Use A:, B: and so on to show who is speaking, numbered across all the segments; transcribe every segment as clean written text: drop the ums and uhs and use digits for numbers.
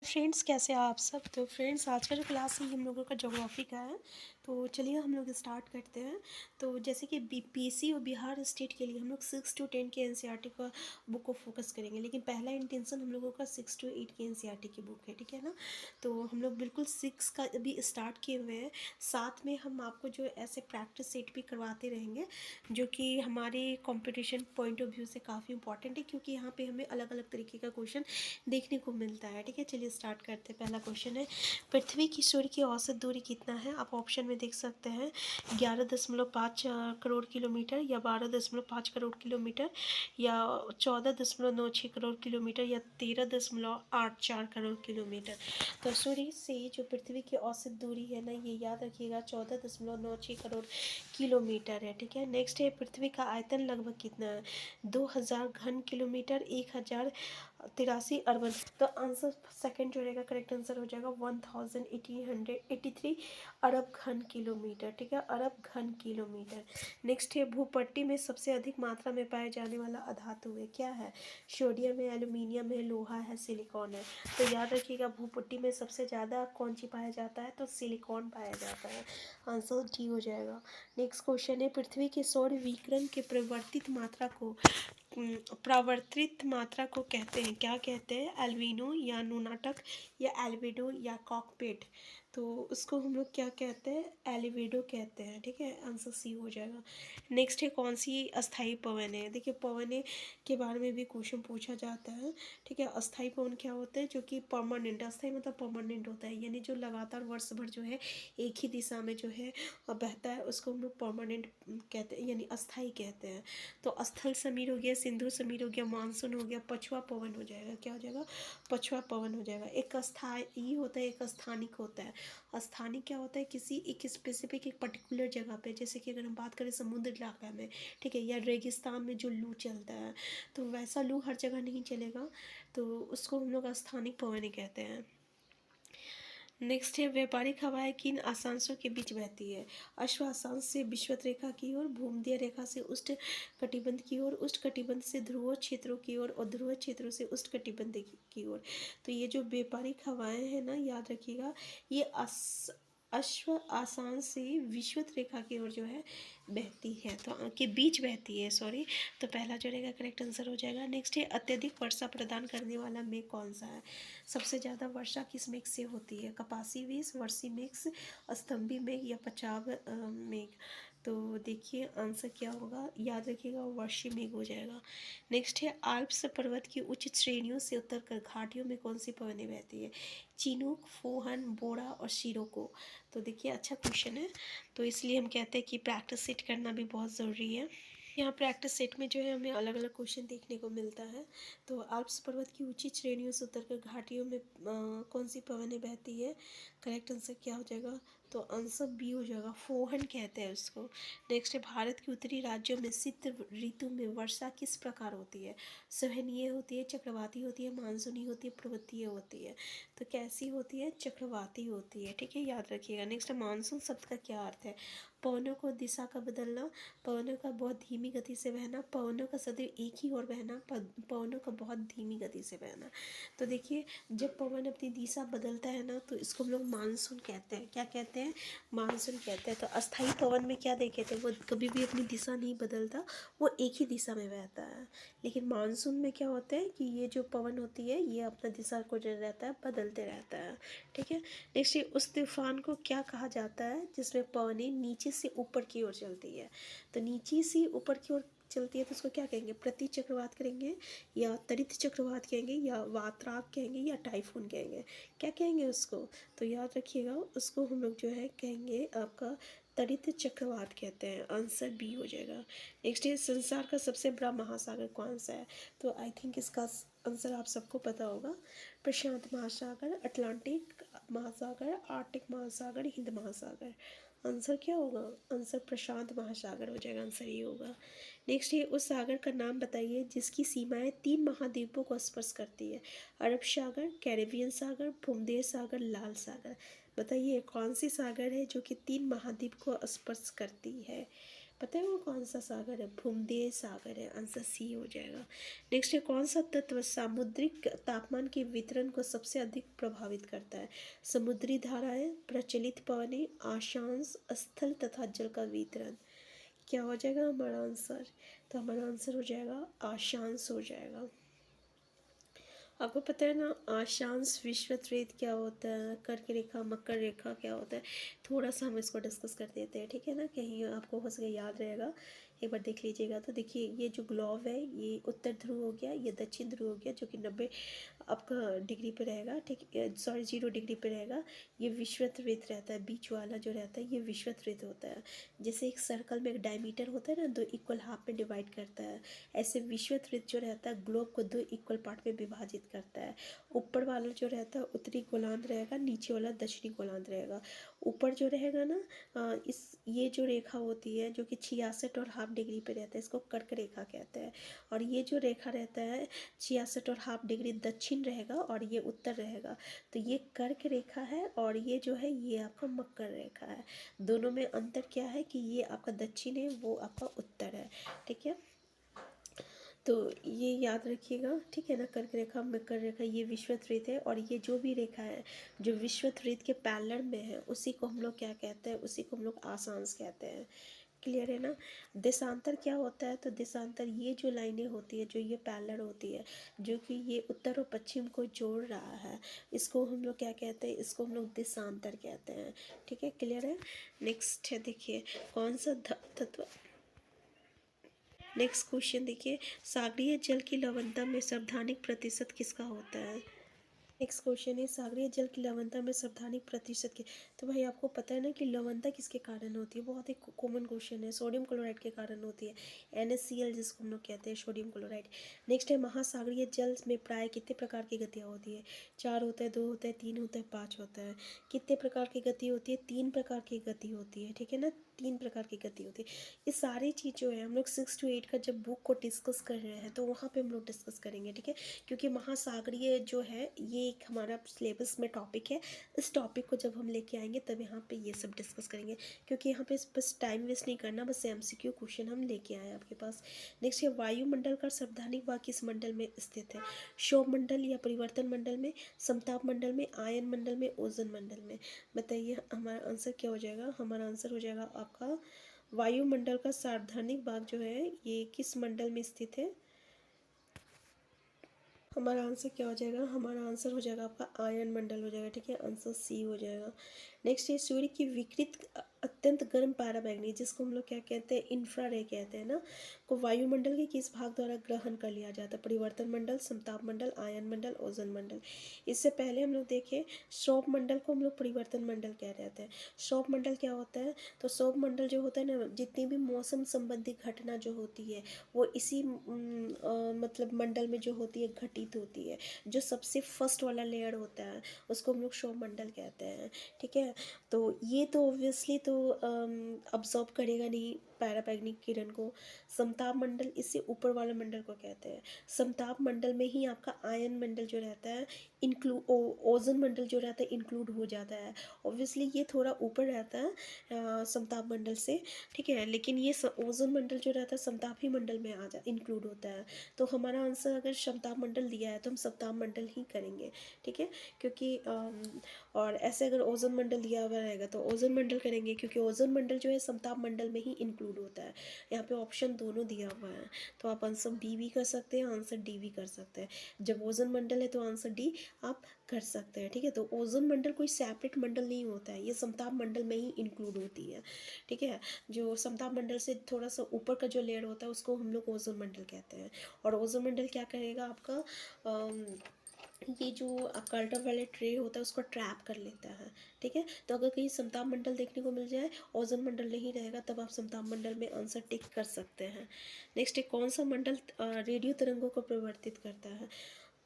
A: Friends, कैसे हैं आप सब। तो फ्रेंड्स, आज का जो क्लास है हम लोगों का ज्योग्राफी का है। तो चलिए हम लोग स्टार्ट करते हैं। तो जैसे कि बीपीएससी और बिहार स्टेट के लिए हम लोग 6 to 10 के एनसीईआरटी का बुक को फोकस करेंगे, लेकिन पहला इंटेंशन हम लोगों का 6 to 8 के एनसीईआरटी की बुक है, ठीक है ना। तो हम लोग बिल्कुल 6 का अभी स्टार्ट किए हुए हैं। साथ में हम आपको जो ऐसे प्रैक्टिस सेट भी करवाते रहेंगे, जो कि हमारे कंपटीशन पॉइंट ऑफ व्यू से काफ़ी इंपॉर्टेंट है, क्योंकि यहाँ पे हमें अलग अलग तरीके का क्वेश्चन देखने को मिलता है। ठीक है, चलिए स्टार्ट करते हैं। पहला क्वेश्चन है, पृथ्वी की सूर्य की औसत दूरी कितना है। आप ऑप्शन में देख सकते हैं 11.5 करोड़ किलोमीटर, या 12.5 करोड़ किलोमीटर, या 14.96 करोड़ किलोमीटर, या 13.84 करोड़ किलोमीटर। तो सूर्य से जो पृथ्वी की औसत दूरी है ना, ये याद रखिएगा 14.96 करोड़ किलोमीटर है। ठीक है, नेक्स्ट है, पृथ्वी का आयतन लगभग कितना है। 2000 घन किलोमीटर, 1083 अरब। तो आंसर सेकंड जो रहेगा, करेक्ट आंसर हो जाएगा 1883 अरब घन किलोमीटर। ठीक है, अरब घन किलोमीटर। नेक्स्ट है, भूपट्टी में सबसे अधिक मात्रा में पाए जाने वाला अधातु है, क्या है। सोडियम है, एल्यूमिनियम है, लोहा है, सिलिकॉन है। तो याद रखिएगा, भूपट्टी में सबसे ज़्यादा कौन सी पाया जाता है, तो सिलिकॉन पाया जाता है। आंसर डी हो जाएगा। नेक्स्ट क्वेश्चन है, पृथ्वी के सौर विकिरण के परावर्तित मात्रा को कहते हैं, क्या कहते हैं। एल्विनो, या नुनाटक, या एल्विडो, या कॉकपिट। तो उसको हम लोग क्या कहते हैं, एलिवेडो कहते हैं। ठीक है, आंसर सी हो जाएगा। नेक्स्ट है, कौन सी अस्थाई पवन है। देखिए, पवन के बारे में भी क्वेश्चन पूछा जाता है। ठीक है, अस्थाई पवन क्या होता है, जो कि परमानेंट, अस्थाई मतलब परमानेंट होता है, यानी जो लगातार वर्ष भर जो है एक ही दिशा में जो है बहता है, उसको हम लोग परमानेंट कहते हैं, यानी अस्थाई कहते हैं। तो स्थल समीर हो गया, सिंधु समीर हो गया, मानसून हो गया, पछुआ पवन हो जाएगा। क्या हो जाएगा, पछुआ पवन हो जाएगा। एक अस्थाई होता है, एक स्थानिक होता है। स्थानिक क्या होता है, किसी एक स्पेसिफिक एक पर्टिकुलर जगह पे, जैसे कि अगर हम बात करें समुद्र इलाका में, ठीक है, या रेगिस्तान में जो लू चलता है, तो वैसा लू हर जगह नहीं चलेगा, तो उसको हम लोग स्थानिक पवन कहते हैं। नेक्स्ट है, व्यापारिक हवाएं किन अक्षांशों के बीच बहती है। अश्व अक्षांश से विषुवत रेखा की ओर, भूमध्य रेखा से उष्ण कटिबंध की ओर, उष्ण कटिबंध से ध्रुव क्षेत्रों की ओर, और ध्रुव क्षेत्रों से उष्ण कटिबंध की ओर। तो ये जो व्यापारिक हवाएं हैं ना, याद रखिएगा, ये अश्व अक्षांश से विषुवत रेखा की ओर जो है बहती है, तो के बीच बहती है, सॉरी। तो पहला जो रहेगा करेक्ट आंसर हो जाएगा। नेक्स्ट है, अत्यधिक वर्षा प्रदान करने वाला मेघ कौन सा है। सबसे ज़्यादा वर्षा किस मेघ से होती है, कपासी मेघ, वर्षी मेघ, स्तंभी मेघ, या पचाव मेघ। तो देखिए आंसर क्या होगा, याद रखिएगा, वर्षी मेघ हो जाएगा। नेक्स्ट है, आल्प्स पर्वत की उच्च श्रेणियों से उतरकर घाटियों में कौन सी पवनें बहती है। चिनूक, फोहन, बोरा, और शिरोको। तो देखिए, अच्छा क्वेश्चन है, तो इसलिए हम कहते हैं कि प्रैक्टिस सेट करना भी बहुत ज़रूरी है। यहाँ प्रैक्टिस सेट में जो है हमें अलग अलग क्वेश्चन देखने को मिलता है। तो आल्प्स पर्वत की ऊंची श्रेणियों से उतरकर घाटियों में कौन सी पवनें बहती है, करेक्ट आंसर क्या हो जाएगा, तो आंसर बी हो जाएगा, फोहन कहते हैं उसको। नेक्स्ट है, भारत के उत्तरी राज्यों में शीत ऋतु में वर्षा किस प्रकार होती है। सवहनीय होती है, चक्रवाती होती है, मानसूनी होती है, पर्वतीय होती है। तो कैसी होती है, चक्रवाती होती है। ठीक है, याद रखिएगा। नेक्स्ट है, मानसून शब्द का क्या अर्थ है। पवनों को दिशा का बदलना, पवनों का बहुत धीमी गति से बहना, पवनों का सदैव एक ही ओर बहना, पवनों का बहुत धीमी गति से बहना। तो देखिए, जब पवन अपनी दिशा बदलता है ना, तो इसको हम लोग मानसून कहते हैं। क्या कहते हैं, मानसून कहते हैं। तो अस्थाई पवन में क्या देखे थे, वो कभी भी अपनी दिशा नहीं बदलता, वो एक ही दिशा में बहता है। लेकिन मानसून में क्या होता है कि ये जो पवन होती है, ये अपना दिशा को जो रहता है बदलते रहता है। ठीक है, नेक्स्ट, उस तूफान को क्या कहा जाता है जिसमें पवनें नीचे से ऊपर की ओर चलती है। तो नीचे से ऊपर की ओर चलती है, तो उसको क्या कहेंगे, प्रति चक्रवात करेंगे, या तरित चक्रवात कहेंगे, या वात्राक कहेंगे, या टाइफून कहेंगे। क्या कहेंगे उसको, तो याद रखिएगा, उसको हम लोग जो है कहेंगे आपका तरित चक्रवात कहते हैं। आंसर बी हो जाएगा। नेक्स्ट है, संसार का सबसे बड़ा महासागर कौन सा है। तो आई थिंक इसका आंसर आप सबको पता होगा। प्रशांत महासागर, अटलांटिक महासागर, आर्कटिक महासागर, हिंद महासागर। आंसर क्या होगा, आंसर प्रशांत महासागर हो जाएगा, आंसर ये होगा। नेक्स्ट है, उस सागर का नाम बताइए जिसकी सीमाएं 3 महाद्वीपों को स्पर्श करती है। अरब सागर, कैरेबियन सागर, भूमध्य सागर, लाल सागर। बताइए कौन सी सागर है जो कि 3 महाद्वीप को स्पर्श करती है। पता है वो कौन सा सागर है? भूमध्य सागर है, आंसर सी हो जाएगा। नेक्स्ट है, कौन सा तत्व सामुद्रिक तापमान के वितरण को सबसे अधिक प्रभावित करता है? समुद्री धाराएं, प्रचलित पवनें, आशांश, स्थल तथा जल का वितरण। क्या हो जाएगा हमारा आंसर? तो हमारा आंसर हो जाएगा आशांश हो जाएगा। आपको पता है ना आशांश विषुवत क्या होता है, कर्क रेखा, मकर रेखा क्या होता है? थोड़ा सा हम इसको डिस्कस कर देते हैं, ठीक है ना, कहीं आपको हो सके याद रहेगा, एक बार देख लीजिएगा। तो देखिए ये जो ग्लोब है ये उत्तर ध्रुव हो गया, ये दक्षिण ध्रुव हो गया जो कि 90 आपका डिग्री पे रहेगा, ठीक, सॉरी 0 डिग्री पे रहेगा। ये विषुवत रहता है, बीच वाला जो रहता है ये विषुवत होता है। जैसे एक सर्कल में एक डायमीटर होता है ना, 2 इक्वल हाफ में डिवाइड करता है, ऐसे विषुवत जो रहता है ग्लोब को 2 इक्वल पार्ट में विभाजित करता है। ऊपर वाला जो रहता है उत्तरी गोलार्ध रहेगा, नीचे वाला दक्षिणी गोलार्ध रहेगा। ऊपर जो रहेगा ना इस ये जो रेखा होती है जो कि 66 और हाफ डिग्री पे रहता है, इसको कर्क रेखा कहते हैं। और ये जो रेखा रहता है 66 और हाफ डिग्री दक्षिण रहेगा और ये उत्तर रहेगा। तो ये कर्क रेखा है और ये जो है ये आपका मकर रेखा है। दोनों में अंतर क्या है कि ये आपका दक्षिण है, वो आपका उत्तर है, ठीक है। तो ये याद रखिएगा, ठीक है ना। कर्क रेखा, मकर रेखा, ये विषुवत है और ये जो भी रेखा है जो विषुवत के पैरेलल में है उसी को हम लोग क्या कहते हैं? उसी को हम लोग आशांश कहते हैं। क्लियर है ना। देशांतर क्या होता है? तो देशांतर ये जो लाइनें होती है जो ये पैरेलल होती है जो कि ये उत्तर और पश्चिम को जोड़ रहा है, इसको हम लोग क्या कहते हैं? इसको हम लोग देशांतर कहते हैं, ठीक है। क्लियर है। नेक्स्ट है, देखिए कौन सा तत्व। नेक्स्ट क्वेश्चन देखिए, सागरीय जल की लवणता में सार्वधानिक प्रतिशत किसका होता है? नेक्स्ट क्वेश्चन है, सागरीय जल की लवणता में सार्वधानिक प्रतिशत के। तो भाई आपको पता है ना कि लवणता किसके कारण होती है? बहुत ही कॉमन क्वेश्चन है, सोडियम क्लोराइड के कारण होती है, NaCl जिसको हम लोग कहते हैं, सोडियम क्लोराइड। नेक्स्ट है, महासागरीय जल में प्राय कितने प्रकार की गतियाँ होती है? 4 होता है, 2 होता है, 3 होता है, 5 होता है। कितने प्रकार की गति होती है? 3 प्रकार की गति होती है, ठीक है ना, 3 प्रकार की गति होती है। ये सारी चीज़ जो है हम लोग 6 to 8 का जब बुक को डिस्कस कर रहे हैं तो वहाँ पे हम लोग डिस्कस करेंगे, ठीक है। क्योंकि महासागरीय जो है ये एक हमारा सिलेबस में टॉपिक है। इस टॉपिक को जब हम लेके आएंगे तब यहाँ पे ये सब डिस्कस करेंगे, क्योंकि यहाँ पे बस टाइम वेस्ट नहीं करना, बस MCQ क्वेश्चन हम लेके आए आपके पास। नेक्स्ट है, वायुमंडल का सार्वधानिक भाग किस मंडल में स्थित है? क्षोभ मंडल या परिवर्तन मंडल में, समताप मंडल में, आयन मंडल में, ओजोन मंडल में। बताइए हमारा आंसर क्या हो जाएगा? हमारा आंसर हो जाएगा आपका वायुमंडल का सार्वधानिक भाग जो है ये किस मंडल में स्थित है? हमारा आंसर क्या हो जाएगा? हमारा आंसर हो जाएगा आपका आयन मंडल हो जाएगा, ठीक है, आंसर सी हो जाएगा। नेक्स्ट है, सूर्य की विकृत अत्यंत गर्म पैरामैग्नी जिसको हम लोग क्या कहते हैं? इंफ्रारे कहते हैं ना, को वायुमंडल के किस भाग द्वारा ग्रहण कर लिया जाता है? परिवर्तन मंडल, समताप मंडल, आयन मंडल, ओजोन मंडल। इससे पहले हम लोग देखें क्षोभ मंडल को हम लोग परिवर्तन मंडल कह रहे थे। क्षोभ मंडल क्या होता है? तो क्षोभ मंडल जो होता है ना, जितनी भी मौसम संबंधी घटना जो होती है वो इसी मतलब मंडल में जो होती है घटित होती है। जो सबसे फर्स्ट वाला लेयर होता है उसको हम लोग क्षोभ मंडल कहते हैं, ठीक है। तो ये तो ऑब्वियसली तो अब्जॉर्ब करेगा नहीं पैरामैग्नेटिक किरण को। समताप मंडल इससे ऊपर वाला मंडल को कहते हैं। समताप मंडल में ही आपका आयन मंडल जो रहता है इंक्लूड, ओजोन मंडल जो रहता है इंक्लूड हो जाता है। ऑब्वियसली ये थोड़ा ऊपर रहता है समताप मंडल से, ठीक है, लेकिन ये ओजोन मंडल जो रहता है समताप ही मंडल में आ जा इंक्लूड होता है। तो हमारा आंसर अगर समताप मंडल दिया है तो हम समताप मंडल ही करेंगे, ठीक है। क्योंकि और ऐसे अगर ओजोन मंडल दिया हुआ रहेगा तो ओजोन मंडल करेंगे, क्योंकि ओजोन मंडल जो है समताप मंडल में ही इंक्लूड होता है। यहाँ पे ऑप्शन दोनों दिया हुआ है, तो आप आंसर बी भी कर सकते हैं, आंसर डी भी कर सकते हैं। जब ओजोन मंडल है तो आंसर डी आप कर सकते हैं, ठीक है। तो ओजोन मंडल कोई सेपरेट मंडल नहीं होता है, ये समताप मंडल में ही इंक्लूड होती है, ठीक है। जो समताप मंडल से थोड़ा सा ऊपर का जो लेयर होता है उसको हम लोग ओजोन मंडल कहते हैं। और ओजोन मंडल क्या करेगा आपका ये जो आपका अल्ट्रावायलेट रे होता है उसको ट्रैप कर लेता है, ठीक है। तो अगर कहीं समताप मंडल देखने को मिल जाए, ओजोन मंडल नहीं रहेगा, तब आप समताप मंडल में आंसर टिक कर सकते हैं। नेक्स्ट है, कौन सा मंडल रेडियो तरंगों को परिवर्तित करता है?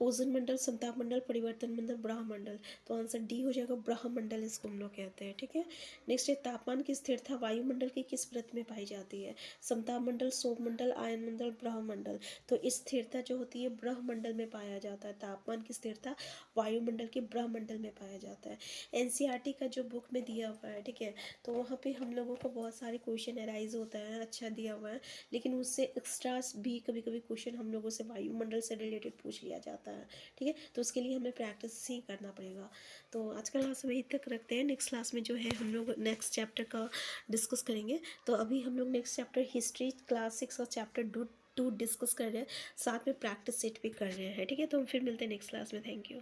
A: ओजोन मंडल, समताप मंडल, परिवर्तन मंडल, ब्रह्मंडल। तो आंसर डी हो जाएगा, ब्रह्मंडल इसको हम लोग कहते हैं। ठीक है, नेक्स्ट है तापमान की स्थिरता वायुमंडल की किस परत में पाई जाती है? समताप मंडल, सौर मंडल, आयन मंडल, ब्रह्मंडल। तो स्थिरता जो होती है ब्रह्मंडल में पाया जाता है। तापमान की स्थिरता वायुमंडल के ब्रह्मंडल में पाया जाता है। एनसीईआरटी का जो बुक में दिया हुआ है, ठीक है, तो वहाँ पे हम लोगों को बहुत सारे क्वेश्चन अराइज होता है, अच्छा दिया हुआ है, लेकिन उससे एक्स्ट्रा भी कभी कभी क्वेश्चन हम लोगों से वायुमंडल से रिलेटेड पूछ लिया जाता है। ठीक है, तो उसके लिए हमें प्रैक्टिस ही करना पड़ेगा। तो आज का क्लास वहीं तक रखते हैं, नेक्स्ट क्लास में जो है हम लोग नेक्स्ट चैप्टर का डिस्कस करेंगे। तो अभी हम लोग नेक्स्ट चैप्टर हिस्ट्री क्लास 6 और चैप्टर 2 डिस्कस कर रहे हैं, साथ में प्रैक्टिस सेट भी कर रहे हैं। ठीक है, तो हम फिर मिलते हैं नेक्स्ट क्लास में। Thank you.